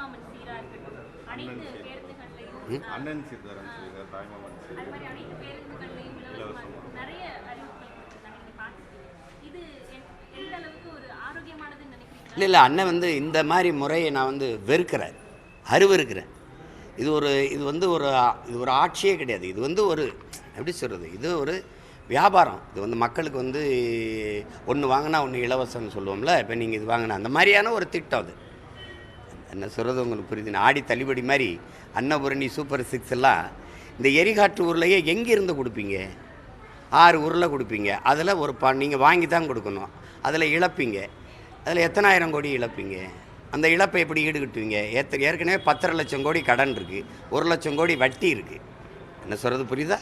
தாய்மாமன் சீரா இருக்கட்டும், அனைத்து பேருந்துகள்லையும் அண்ணன் சீர்தாரன் சொல்லியிருக்காரு, தாய்மாமன் அது மாதிரி அனைத்து பேருந்துகள்லையும் இலவசமாக நிறைய அறிவிப்புகள் கொடுத்துருக்காங்க. நீங்கள் பார்த்துருக்கீங்க. இது எந்த அளவுக்கு ஒரு ஆரோக்கியமானதுன்னு நினைக்கிறீங்க? இல்லை அண்ணன் வந்து இந்த மாதிரி முறையை நான் வந்து வெறுக்கிறேன், அருவருக்கிறேன். இது ஒரு ஆட்சியே கிடையாது. இது வந்து ஒரு எப்படி சொல்கிறது, இது ஒரு வியாபாரம். இது வந்து மக்களுக்கு வந்து ஒன்று வாங்கினா ஒன்று இலவசம்னு சொல்லுவோம்ல, இப்போ நீங்கள் இது வாங்கினா அந்த மாதிரியான ஒரு திட்டம். அது என்ன சொல்கிறது உங்களுக்கு புரியுதுன்னு ஆடி தள்ளுபடி மாதிரி அன்னபூரணி சூப்பர் 6 எல்லாம் இந்த எரிகாற்று உருளையே எங்கேருந்து கொடுப்பீங்க? 6 உருளை கொடுப்பீங்க, அதில் ஒரு நீங்கள் வாங்கி தான் கொடுக்கணும், அதில் இழப்பீங்க. அதில் எத்தனை ஆயிரம் கோடி இழப்பீங்க? அந்த இழப்பை எப்படி ஈடுகட்டுவீங்க? ஏற்கனவே 10.5 லட்சம் கோடி கடன் இருக்குது, 1 லட்சம் கோடி வட்டி இருக்குது. என்ன சொல்கிறது புரியுதா?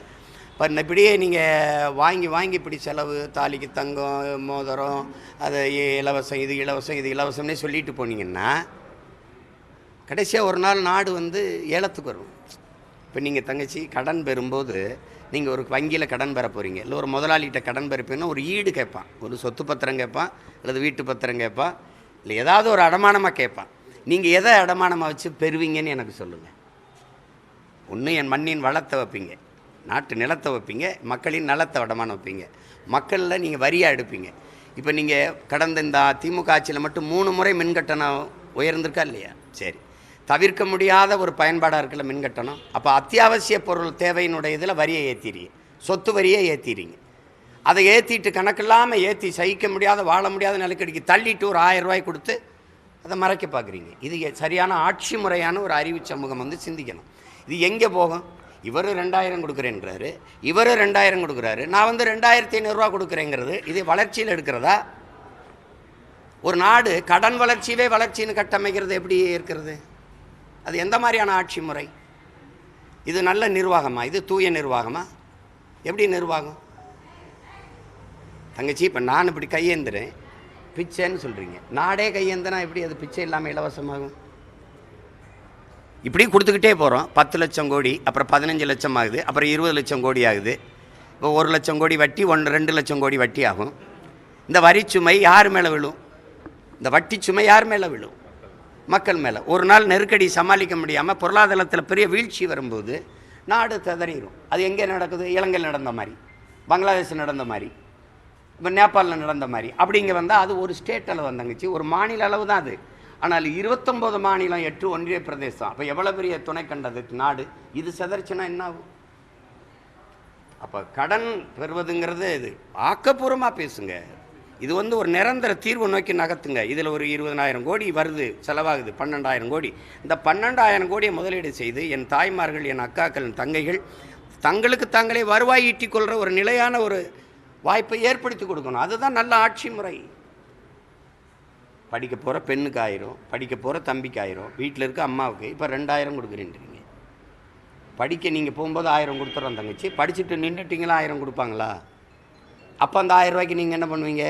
இப்போ இப்படியே நீங்கள் வாங்கி இப்படி செலவு, தாலிக்கு தங்கம், மோதிரம், அது இலவசம், இது இலவசம், இது இலவசம்னே சொல்லிட்டு போனீங்கன்னா கடைசியாக ஒரு நாள் நாடு வந்து ஏலத்துக்கு வரும். இப்போ நீங்கள் தங்கச்சி கடன் பெறும்போது நீங்கள் ஒரு வங்கியில் கடன் பெற போகிறீங்க, இல்லை ஒரு முதலாளிகிட்ட கடன் பெறப்பீங்கன்னா ஒரு ஈடு கேட்பான், ஒரு சொத்து பத்திரம் கேட்பான், அல்லது வீட்டு பத்திரம் கேட்பான், இல்லை ஏதாவது ஒரு அடமானமாக கேட்பான். நீங்கள் எதை அடமானமாக வச்சு பெறுவீங்கன்னு எனக்கு சொல்லுங்கள். ஒன்று என் மண்ணின் வளத்தை வைப்பீங்க, நாட்டு நிலத்தை வைப்பீங்க, மக்களின் நலத்தை அடமானம் வைப்பீங்க, மக்களில் நீங்கள் வரியாக எடுப்பீங்க. இப்போ நீங்கள் கடந்த இந்த திமுக ஆட்சியில் மட்டும் 3 முறை மின்கட்டணம் உயர்ந்திருக்கா இல்லையா? சரி, தவிர்க்க முடியாத ஒரு பயன்பாடாக இருக்குல்ல மின்கட்டணம். அப்போ அத்தியாவசிய பொருள் தேவையினுடைய இதில் வரியை ஏற்றிடுறீங்க, சொத்து வரியை ஏற்றிடுறீங்க. அதை ஏற்றிட்டு கணக்கில்லாமல் ஏற்றி சகிக்க முடியாத வாழ முடியாத நிலைக்கடிக்கு தள்ளிட்டு ஒரு 1000 ரூபாய் கொடுத்து அதை மறைக்க பார்க்குறீங்க. இது சரியான ஆட்சி முறையான ஒரு அறிவு சமூகம் வந்து சிந்திக்கணும். இது எங்கே போகும்? இவர் 2000 கொடுக்குறேன்றாரு, இவர் 2000 கொடுக்குறாரு, நான் வந்து 2500 ரூபா கொடுக்குறேங்கிறது இது வளர்ச்சியில் எடுக்கிறதா? ஒரு நாடு கடன் வளர்ச்சியவே வளர்ச்சின்னு கட்டமைக்கிறது எப்படி இருக்கிறது? அது எந்த மாதிரியான ஆட்சி முறை? இது நல்ல நிர்வாகமா? இது தூய நிர்வாகமா? எப்படி நிர்வாகம்? தங்கச்சி இப்போ நான் இப்படி கையேந்துறேன், பிச்சைன்னு சொல்கிறீங்க. நாடே கையேந்தினா எப்படி அது பிச்சை இல்லாமல் இலவசமாகும்? இப்படி கொடுத்துக்கிட்டே போகிறோம். 10 லட்சம் கோடி, அப்புறம் 15 லட்சம் ஆகுது, அப்புறம் 20 லட்சம் கோடி ஆகுது. இப்போ 1 லட்சம் கோடி வட்டி, 2 லட்சம் கோடி வட்டி ஆகும். இந்த வரிச்சுமை யார் மேலே விழும்? இந்த வட்டி சுமை யார் மேலே விழும்? மக்கள் மேலே. ஒரு நாள் நெருக்கடி சமாளிக்க முடியாமல் பொருளாதாரத்தில் பெரிய வீழ்ச்சி வரும்போது நாடு ததறிடும். அது எங்கே நடக்குது? இலங்கையில் நடந்த மாதிரி, பங்களாதேஷ் நடந்த மாதிரி, இப்போ நேபாளில் நடந்த மாதிரி. அப்படிங்க வந்தால் அது ஒரு ஸ்டேட் அளவு வந்தாங்கச்சு, ஒரு மாநில அளவு தான் அது. ஆனால் 29 மாநிலம், 8 ஒன்றிய பிரதேசம், அப்போ எவ்வளோ பெரிய துணை கண்டதுக்கு நாடு. இது செதறிச்சுன்னா என்ன ஆகும்? அப்போ கடன் பெறுவதுங்கிறது இது ஆக்கப்பூர்வமாக பேசுங்க. இது வந்து ஒரு நிரந்தர தீர்வு நோக்கி நகர்த்துங்க. இதில் ஒரு 20,000 கோடி வருது, செலவாகுது 12,000 கோடி. இந்த 12,000 கோடியை முதலீடு செய்து என் தாய்மார்கள், என் அக்காக்கள், என் தங்கைகள் தங்களுக்கு தாங்களே வருவாய் ஈட்டிக் கொள்கிற ஒரு நிலையான ஒரு வாய்ப்பை ஏற்படுத்தி கொடுக்கணும். அதுதான் நல்ல ஆட்சி முறை. படிக்க போகிற பெண்ணுக்கு 1000, படிக்க போகிற தம்பிக்கு 1000, வீட்டில் இருக்க அம்மாவுக்கு இப்போ 2000 கொடுக்குறேன்றீங்க. படிக்க நீங்கள் போகும்போது 1000 கொடுத்துறோம் தங்கச்சி, படிச்சுட்டு நின்றுட்டிங்களா 1000 கொடுப்பாங்களா? அப்போ அந்த 1000 ரூபாய்க்கு நீங்கள் என்ன பண்ணுவீங்க?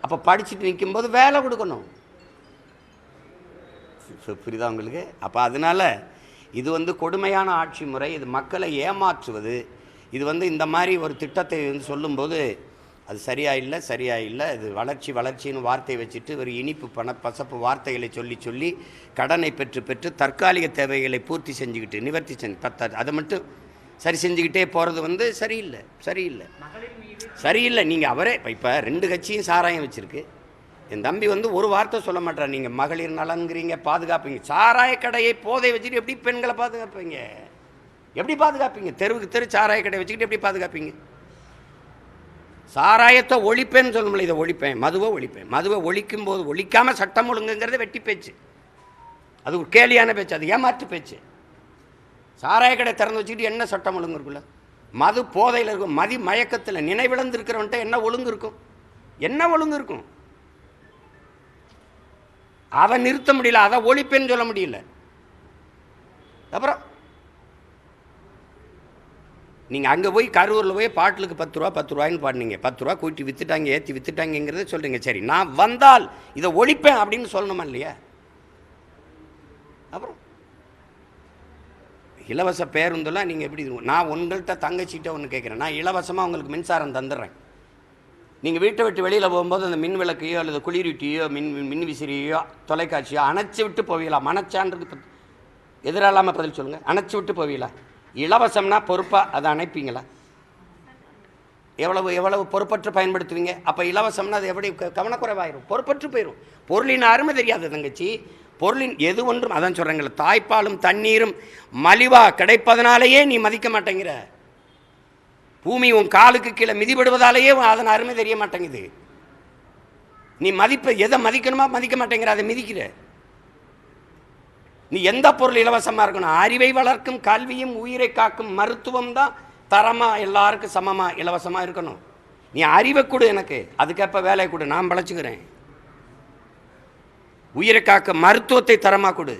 அப்போ படிச்சுட்டு நிற்கும்போது வேலை கொடுக்கணும். புரியுதா உங்களுக்கு? அப்போ அதனால் இது வந்து கொடுமையான ஆட்சி முறை, இது மக்களை ஏமாற்றுவது. இது வந்து இந்த மாதிரி ஒரு திட்டத்தை வந்து சொல்லும்போது அது சரியா இல்லை. இது வளர்ச்சின்னு வார்த்தையை வச்சுட்டு ஒரு இனிப்பு பசப்பு வார்த்தைகளை சொல்லி கடனை பெற்று தற்காலிக தேவைகளை பூர்த்தி செஞ்சுக்கிட்டு நிவர்த்தி செஞ்சு அதை மட்டும் சரி செஞ்சுக்கிட்டே போகிறது வந்து சரியில்லை. நீங்கள் அவரே இப்போ 2 கட்சியும் சாராயம் வச்சுருக்கு. என் தம்பி வந்து ஒரு வார்த்தை சொல்ல மாட்டார். நீங்கள் மகளிர் நலங்கிறீங்க, பாதுகாப்பீங்க. சாராய கடையை போதை வச்சுட்டு எப்படி பெண்களை பாதுகாப்பீங்க? எப்படி பாதுகாப்பீங்க? தெருவுக்கு தெரு சாராய கடை வச்சுக்கிட்டு எப்படி பாதுகாப்பீங்க? சாராயத்தை ஒழிப்பேன்னு சொல்ல முடியல, இதை ஒழிப்பேன், மதுவை ஒழிக்கும் போது ஒழிக்காமல் சட்டம் ஒழுங்குங்கிறத வெட்டி பேச்சு. அது ஒரு கேலியான பேச்சு, அது ஏமாற்று பேச்சு. சாராய கடை திறந்து வச்சுக்கிட்டு என்ன சட்டம் ஒழுங்கு இருக்குல்ல? மது போதையில் இருக்கும், மதி மயக்கத்தில் நினைவிழந்து இருக்கிறவன்ட்ட என்ன ஒழுங்கு இருக்கும்? அதை நிறுத்த முடியல, அதை ஒழிப்பேன்னு சொல்ல முடியல. அப்புறம் நீங்கள் அங்கே போய் கரூரில் போய் பாட்டிலுக்கு 10 ரூபான்னு பாடினீங்க, 10 ரூபா கூட்டி விற்றுட்டாங்க, ஏற்றி விற்றுட்டாங்கிறத சொல்கிறீங்க. சரி, நான் வந்தால் இதை ஒழிப்பேன் அப்படின்னு சொல்லணுமா இல்லையா? அப்புறம் இலவச பேருந்தெல்லாம் நீங்கள் எப்படி? நான் உங்கள்கிட்ட தங்கச்சிட்ட ஒன்று கேட்குறேன், நான் இலவசமாக உங்களுக்கு மின்சாரம் தந்துடுறேன், நீங்கள் வீட்டை விட்டு வெளியில் போகும்போது அந்த மின் விளக்கையோ அல்லது குளிரூட்டியோ மின் விசிறியோ தொலைக்காட்சியோ அணைச்சி விட்டு போவீங்களா? மனச்சான்றுக்கு எதிராளாமல் பதில் சொல்லுங்கள். அணைச்சி விட்டு போவீங்களா? இலவசம்னா பொறுப்பாக அதை அணைப்பீங்களா? எவ்வளவு பொறுப்பற்று பயன்படுத்துவீங்க? அப்போ இலவசம்னா அது எப்படி கவனக்குறைவாயிரும், பொறுப்பற்று போயிடும். பொருளின் அருமை தெரியாது தங்கச்சி. பொருளின் எது ஒன்றும் அதான் சொல்கிறேங்களே, தாய்ப்பாலும் தண்ணீரும் மலிவாக கிடைப்பதனாலேயே நீ மதிக்க மாட்டேங்கிற. பூமி உன் காலுக்கு கீழே மிதிபடுவதாலேயே அதன் அருமை தெரிய மாட்டேங்குது. நீ மதிப்பை எதை மதிக்கணுமா மதிக்க மாட்டேங்கிற, அதை மிதிக்கிற. நீ எந்த பொருள் இலவசமாக இருக்கணும்? அறிவை வளர்க்கும் கல்வியும் உயிரை காக்கும் மருத்துவம் தான் தரமாக எல்லாருக்கும் சமமாக இலவசமாக இருக்கணும். நீ அறிவை கொடு எனக்கு, அதுக்கேற்ப வேலையை கொடு, நான் பழச்சிக்கிறேன். உயிரை காக்க மருத்துவத்தை தரமாக கொடு.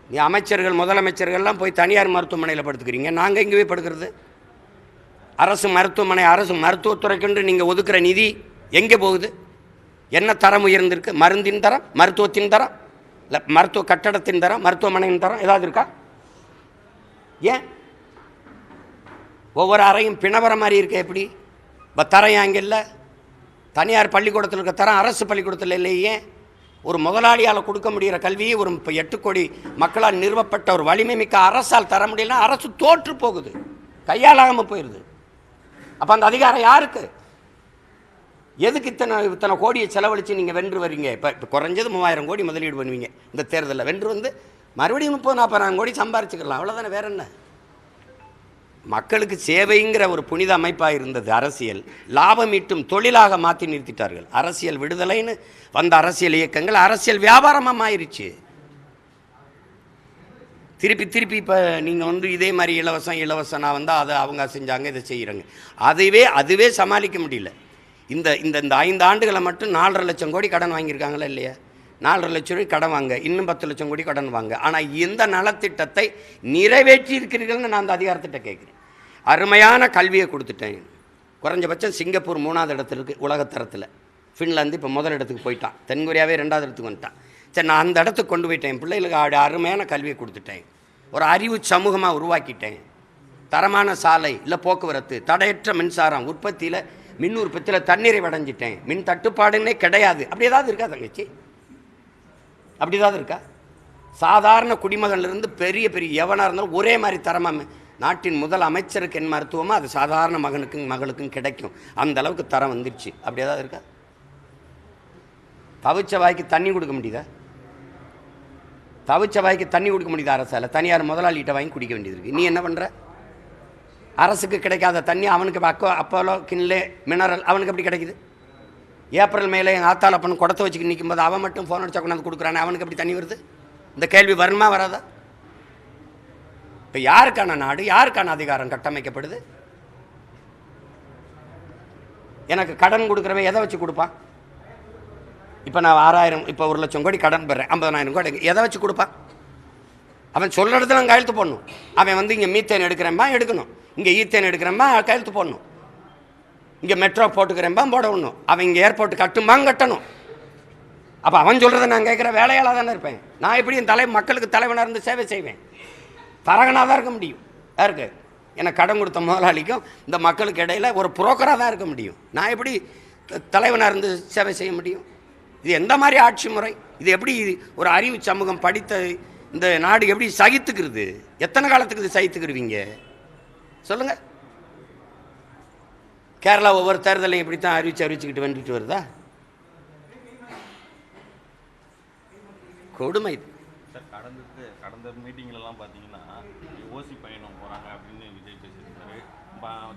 நீ அமைச்சர்கள் முதலமைச்சர்கள்லாம் போய் தனியார் மருத்துவமனையில் படுத்துக்கிறீங்க, நாங்கள் எங்கே போய் படுக்கிறது? அரசு மருத்துவமனை அரசு மருத்துவத்துறைக்கென்று நீங்கள் ஒதுக்குற நிதி எங்கே போகுது? என்ன தரம் உயர்ந்திருக்கு? மருந்தின் தரம், மருத்துவத்தின் தரம், இல்லை மருத்துவ கட்டடத்தின் தரம், மருத்துவமனையின் தரம் ஏதாவது இருக்கா? ஏன் ஒவ்வொரு அறையும் பிணவர மாதிரி இருக்க? எப்படி இப்போ தரம் அங்கே இல்லை? தனியார் பள்ளிக்கூடத்தில் இருக்க தரம் அரசு பள்ளிக்கூடத்தில் இல்லையே. ஒரு முதலாளியால் கொடுக்க முடிகிற கல்வியை ஒரு 8 கோடி மக்களால் நிறுவப்பட்ட ஒரு வலிமை மிக்க அரசால் தர முடியலன்னா அரசு தோற்று போகுது, கையாளாமல் போயிடுது. அப்போ அந்த அதிகாரம் யாருக்கு? எதுக்கு இத்தனை கோடியை செலவழித்து நீங்கள் வென்று வரீங்க? இப்போ குறைஞ்சது 3000 கோடி முதலீடு பண்ணுவீங்க இந்த தேர்தலில். வென்று வந்து மறுபடியும் 30-40 கோடி சம்பாரிச்சுக்கலாம், அவ்வளோதானே, வேற என்ன? மக்களுக்கு சேவைங்கிற ஒரு புனித அமைப்பாக இருந்தது அரசியல், லாபம் ஈட்டும் தொழிலாக மாற்றி நிறுத்திட்டார்கள். அரசியல் விடுதலைன்னு வந்த அரசியல் இயக்கங்கள் அரசியல் வியாபாரமாக ஆயிடுச்சு. திருப்பி இப்போ நீங்கள் வந்து இதே மாதிரி இலவசம் நான் வந்தால் அதை அவங்க செஞ்சாங்க, இதை செய்கிறாங்க. அதுவே சமாளிக்க முடியல. இந்த 5 ஆண்டுகளை மட்டும் 4.5 லட்சம் கோடி கடன் வாங்கியிருக்காங்களா இல்லையா? 4.5 லட்சம் கோடி கடன் வாங்க, இன்னும் 10 லட்சம் கோடி கடன் வாங்க. ஆனால் இந்த நலத்திட்டத்தை நிறைவேற்றி இருக்கிறீர்கள்னு நான் அந்த அதிகாரத்திட்ட கேட்குறேன். அருமையான கல்வியை கொடுத்துட்டேன். குறைஞ்சபட்சம் சிங்கப்பூர் 3வது இடத்துல இருக்குது உலகத்தரத்தில். ஃபின்லாந்து இப்போ முதல் இடத்துக்கு போயிட்டான். தென்கொரியாவே 2வது இடத்துக்கு வந்துட்டான். சரி, நான் அந்த இடத்துக்கு கொண்டு போயிட்டேன். பிள்ளைகளுக்கு அருமையான கல்வியை கொடுத்துட்டேன். ஒரு அறிவு சமூகமாக உருவாக்கிட்டேன். தரமான சாலை, இல்லை போக்குவரத்து, தடையற்ற மின்சாரம் உற்பத்தியில், மின் உற்பத்தியில் தண்ணீரை அடைஞ்சிட்டேன். மின் தட்டுப்பாடுன்னே கிடையாது. அப்படி ஏதாவது இருக்கா தங்கச்சி? அப்படி ஏதாவது இருக்கா? சாதாரண குடிமகன்லேருந்து பெரிய எவனாக இருந்தாலும் ஒரே மாதிரி தரமாக நாட்டின் முதல் அமைச்சருக்கு என் மருத்துவமோ அது சாதாரண மகளுக்கும் கிடைக்கும். அந்த அளவுக்கு தரம் வந்துடுச்சு. அப்படி ஏதாவது இருக்கா? தவிச்ச வாய்க்கு தண்ணி கொடுக்க முடியுதா? தவிச்ச வாய்க்கு தண்ணி கொடுக்க முடியுதா அரசால்? தனியார் முதலாளிகிட்ட வாங்கி குடிக்க வேண்டியது இருக்குது. நீ என்ன பண்ணுற? அரசுக்கு கிடைக்காத தண்ணி அவனுக்கு அப்போலோ கிண்லே மினரல் அவனுக்கு எப்படி கிடைக்குது? ஏப்ரல் மேலே எங்கள் ஆத்தாள் அப்பன்னு குடத்தை வச்சுக்கிட்டு நிற்கும்போது அவன் மட்டும் ஃபோன் அடிச்சா கொண்டாந்து கொடுக்குறானே, அவனுக்கு எப்படி தண்ணி வருது? இந்த கேள்வி வருமா வராதா? இப்போ யாருக்கான நாடு, யாருக்கான அதிகாரம் கட்டமைக்கப்படுது? எனக்கு கடன் கொடுக்குறவன் எதை வச்சு கொடுப்பான்? இப்போ நான் 6000 இப்போ 1 லட்சம் கோடி கடன் பெறேன், 50,000 கோடி எதை வச்சு கொடுப்பான்? அவன் சொல்கிற இடத்துல கையெழுத்து போடணும். அவன் வந்து இங்கே மீத்தேன் எடுக்கிறேன்பா எடுக்கணும், இங்கே ஈத்தேன் எடுக்கிறேன்பா கையெழுத்து போடணும், இங்கே மெட்ரோ போட்டுக்கிறேன்பா போடணும், அவன் இங்கே ஏர்போர்ட் கட்டும்பாங்க கட்டணும். அப்போ அவன் சொல்கிறத நான் கேட்குற வேலையால் தானே இருப்பேன். நான் எப்படி என் மக்களுக்கு தலைவனாக இருந்து சேவை செய்வேன்? தரகனாக தான் இருக்க முடியும். யாருக்கு? எனக்கு கடன் கொடுத்த முதலாளிக்கும் இந்த மக்களுக்கு இடையில் ஒரு புரோக்கராக தான் இருக்க முடியும். நான் எப்படி தலைவனாக இருந்து சேவை செய்ய முடியும்? இது எந்த மாதிரி ஆட்சி முறை? இது எப்படி ஒரு அறிவு சமூகம் படித்த இந்த நாடு எப்படி சகித்துக்கிறது? எத்தனை காலத்துக்கு இது சகித்துக்கிடுவீங்க சொல்லுங்கள்? கேரளா ஒவ்வொரு தேர்தலையும் இப்படி தான் அறிவிச்சுக்கிட்டு வந்துட்டு வருதா? கொடுமை. சார், கடந்த மீட்டிங்லலாம் பார்த்தீங்கன்னா ஓசி பயணம் போகிறாங்க அப்படின்னு விஜய் பேசியிருக்காரு.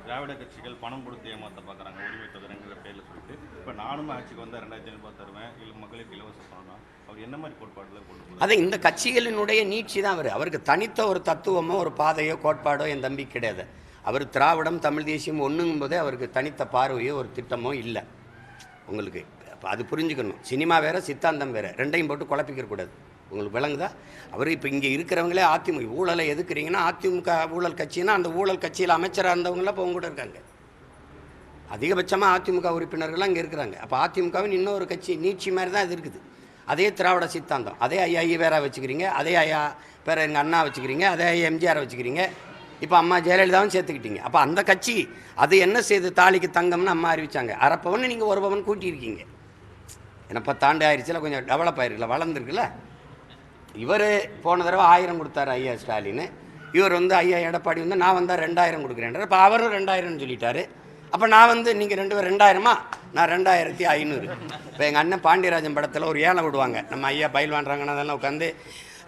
திராவிட கட்சிகள் பணம் கொடுத்து ஏமாற்ற பார்க்குறாங்க உரிமை தொகுதிங்கிற பேரில் சொல்லிட்டு. இப்போ நானும் ஆட்சிக்கு வந்து 2500 தருவேன், இல்லை மக்களுக்கு இலவச பணம். அவர் என்ன மாதிரி கோட்பாடில் கொண்டு போகிறார்? அதை இந்த கட்சிகளினுடைய நீட்சி தான். அவருக்கு தனித்த ஒரு தத்துவமோ ஒரு பாதையோ கோட்பாடோ என் தம்பி கிடையாது. அவர் திராவிடம் தமிழ் தேசியம் ஒன்றுங்கும் போதே அவருக்கு தனித்த பார்வையோ ஒரு திட்டமோ இல்லை. உங்களுக்கு அது புரிஞ்சுக்கணும். சினிமா வேறு சித்தாந்தம் வேறு, ரெண்டையும் போட்டு குழப்பிக்கக்கூடாது. உங்களுக்கு விளங்குதா? அவர் இப்போ இங்கே இருக்கிறவங்களே அதிமுக ஊழலை எதுக்குறீங்கன்னா, அதிமுக ஊழல் கட்சின்னா அந்த ஊழல் கட்சியில் அமைச்சராக இருந்தவங்களாம் இப்போ அவங்க கூட இருக்காங்க. அதிகபட்சமாக அதிமுக உறுப்பினர்கள்லாம் இங்கே இருக்கிறாங்க. அப்போ அதிமுகவின் இன்னொரு கட்சி நீட்சி மாதிரி தான் இது இருக்குது. அதே திராவிட சித்தாந்தம், அதே ஐயா வேற வச்சுக்கிறீங்க, அதே ஐயா பேர எங்கள் அண்ணா வச்சுக்கிறீங்க, அதே ஐயா எம்ஜிஆரை வச்சுக்கிறீங்க. இப்போ அம்மா ஜெயலலிதாவும் சேர்த்துக்கிட்டீங்க. அப்போ அந்த கட்சி அது என்ன செய்து தாலிக்கு தங்கம்னு அம்மா அறிவிச்சாங்க. அரை பவன் நீங்கள் 1 பவன் கூட்டியிருக்கீங்க. ஏன்னா 10 ஆண்டு ஆயிடுச்சுல, கொஞ்சம் டெவலப் ஆயிருக்குல்ல, வளர்ந்துருக்குல்ல. இவர் போன தடவை 1000 கொடுத்தாரு ஐயா ஸ்டாலின். இவர் வந்து ஐயா எடப்பாடி வந்து நான் வந்தால் 2000 கொடுக்குறேன். இப்போ அவரும் 2000 சொல்லிட்டாரு. அப்போ நான் வந்து நீங்கள் 2 பேர் 2000மா, நான் 2500. இப்போ எங்கள் அண்ணன் பாண்டியராஜன் படத்தில் ஒரு ஏலம் விடுவாங்க. நம்ம ஐயா பயில் வாங்குறாங்கன்னா அதெல்லாம் உட்காந்து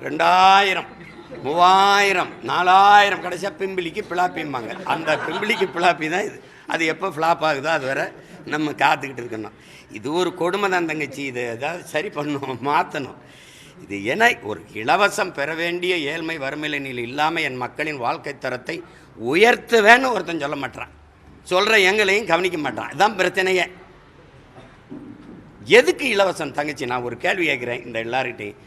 2000, 3000, 4000, கடைசியாக பிம்பிளிக்கு பிளாப்பிம்பாங்க. அந்த பிம்பிளிக்கு பிளாப்பி தான் இது. அது எப்போ ஃப்ளாப் ஆகுதோ அது வரை நம்ம காத்துக்கிட்டு இருக்கணும். இது ஒரு கொடுமை தான் தங்கச்சி. இது ஏதாவது சரி பண்ணணும், மாற்றணும். இது என ஒரு இலவசம் பெற வேண்டிய ஏழ்மை வறுமை நிலை இல்லாமல் என் மக்களின் வாழ்க்கை தரத்தை உயர்த்துவேன்னு ஒருத்தன் சொல்ல மாட்டான். சொல்கிற எங்களையும் கவனிக்க மாட்டான். இதுதான் பிரச்சனையே. எதுக்கு இலவசம் தங்கச்சி? நான் ஒரு கேள்வி கேட்குறேன் இந்த எல்லார்கிட்டையும்.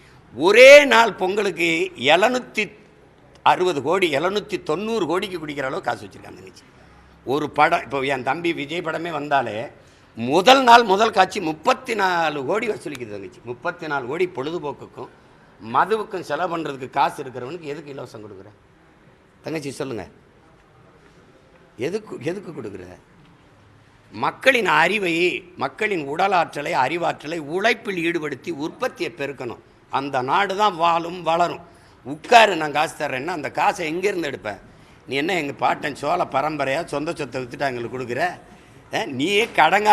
ஒரே நாள் பொங்கலுக்கு 760 கோடி 790 கோடிக்கு குடிக்கிற அளவு காசு வச்சுருக்காங்க தங்கச்சி. ஒரு படம் இப்போ என் தம்பி விஜய் படமே வந்தாலே முதல் நாள் முதல் காட்சி 34 கோடி வசூலிக்குது தங்கச்சி. 34 கோடி பொழுதுபோக்குக்கும் மதுவுக்கும் செலவு பண்ணுறதுக்கு காசு இருக்கிறவனுக்கு எதுக்கு இலவசம் கொடுக்குற தங்கச்சி சொல்லுங்கள்? எதுக்கு கொடுக்குற? மக்களின் அறிவை, மக்களின் உடல் ஆற்றலை, அறிவாற்றலை உழைப்பில் ஈடுபடுத்தி உற்பத்தியை பெருக்கணும். அந்த நாடு தான் வாழும் வளரும். உட்காரு, நான் காசு தர்றேன்னா அந்த காசை எங்கேருந்து எடுப்பேன்? நீ என்ன எங்கள் பாட்டன் சோழ பரம்பரையாக சொந்த சொத்தை விற்றுட்டு எங்களுக்கு கொடுக்குற? நீ கடன்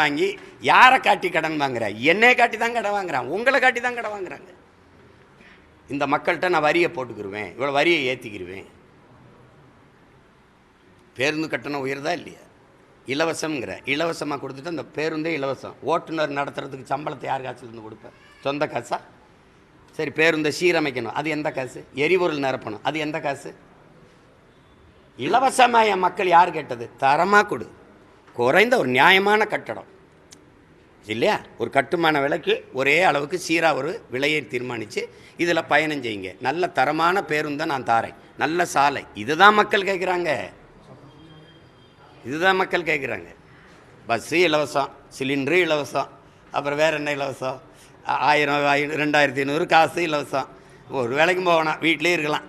வாங்கி யாரை காட்டி கடன் வாங்குற? என்னையை காட்டி தான் கடன் வாங்குறான், உங்களை காட்டி தான் கடன் வாங்குறாங்க. இந்த மக்கள்கிட்ட நான் வரியை போட்டுக்கிருவேன், இவ்வளோ வரியை ஏற்றிக்கிருவேன். பேருந்து கட்டணம் உயர்தா இல்லையா? இலவசம்ங்கிற இலவசமாக கொடுத்துட்டு அந்த பேருந்தே இலவசம். ஓட்டுநர் நடத்துறதுக்கு சம்பளத்தை யார் காசுலேருந்து கொடுப்பேன்? சொந்த காசா? சரி, பேருந்தை சீரமைக்கணும், அது எந்த காசு? எரிபொருள் நிரப்பணும், அது எந்த காசு? இலவசமாக என் மக்கள் யார் கேட்டது? தரமாக கொடு, குறைந்த ஒரு நியாயமான கட்டடம் இல்லையா? ஒரு கட்டுமான விலைக்கு ஒரே அளவுக்கு சீராக ஒரு விலையை தீர்மானித்து இதில் பயணம் செய்யுங்க. நல்ல தரமான பேருந்தை நான் தாரேன், நல்ல சாலை. இதுதான் மக்கள் கேட்குறாங்க. இதுதான் மக்கள் கேட்குறாங்க. பஸ்ஸு இலவசம், சிலிண்டரு இலவசம், அப்புறம் வேறு என்ன இலவசம்? 1000, 2500 காசு இலவசம். ஒரு வேலைக்கும் போகணும், வீட்டிலே இருக்கலாம்.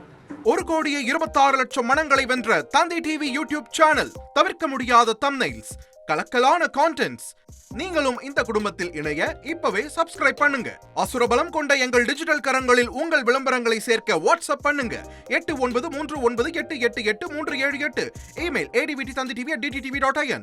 1,26,00,000 மனங்களை வென்ற தந்தி டிவி யூடியூப் சேனல். தவிர்க்க முடியாத தம்ப்நெயில்ஸ், கலக்கலான கான்டென்ட்ஸ். நீங்களும் இந்த குடும்பத்தில் இணைய இப்பவே சப்ஸ்கிரைப் பண்ணுங்க. அசுரபலம் கொண்ட எங்கள் டிஜிட்டல் கரங்களில் உங்கள் விளம்பரங்களை சேர்க்க வாட்ஸ்அப் பண்ணுங்க. 893988883778. Email advttv@dttv.in.